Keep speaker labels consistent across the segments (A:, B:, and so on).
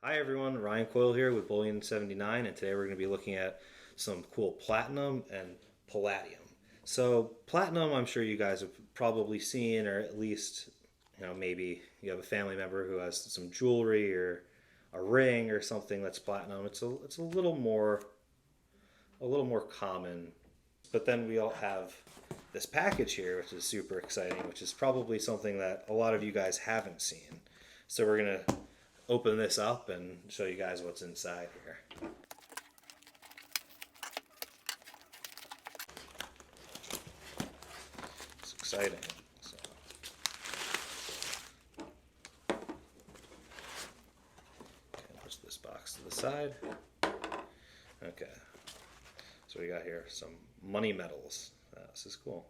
A: Hi everyone, Ryan Coyle here with Bullion79, and today we're going to be looking at some cool platinum and palladium. So platinum, I'm sure you guys have probably seen, or at least, maybe you have a family member who has some jewelry or a ring or something that's platinum. It's a little more common. But then we all have this package here, which is super exciting, which is probably something that a lot of you guys haven't seen. So we're going to open this up and show you guys what's inside here. It's exciting. So, okay, push this box to the side. Okay, so we got here some money medals. This is cool.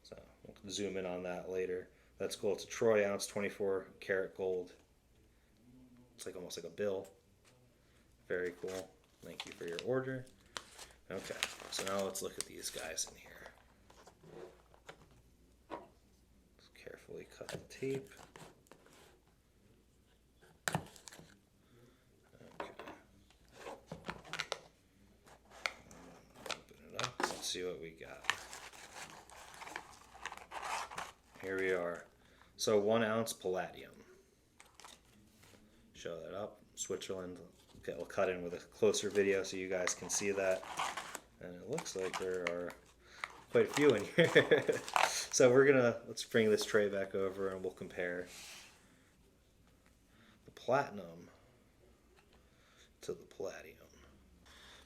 A: So we'll zoom in on that later. That's cool. It's a troy ounce, 24 karat gold. It's like almost like a bill. Very cool. Thank you for your order. Okay, so now let's look at these guys in here. Just carefully cut the tape. Okay. Open it up. Let's see what we got. Here we are. So 1 ounce palladium. Show that up. Switzerland. Okay, we'll cut in with a closer video so you guys can see that. And it looks like there are quite a few in here. So let's bring this tray back over and we'll compare the platinum to the palladium.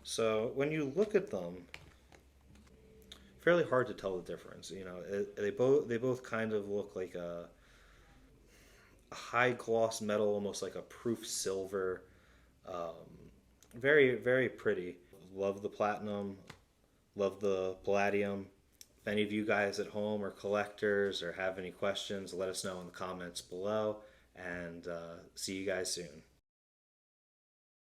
A: So when you look at them, fairly hard to tell the difference. They both kind of look like a high gloss metal, almost like a proof silver. Very, very pretty. Love the platinum, love the palladium. If any of you guys at home are collectors or have any questions, let us know in the comments below, and see you guys soon.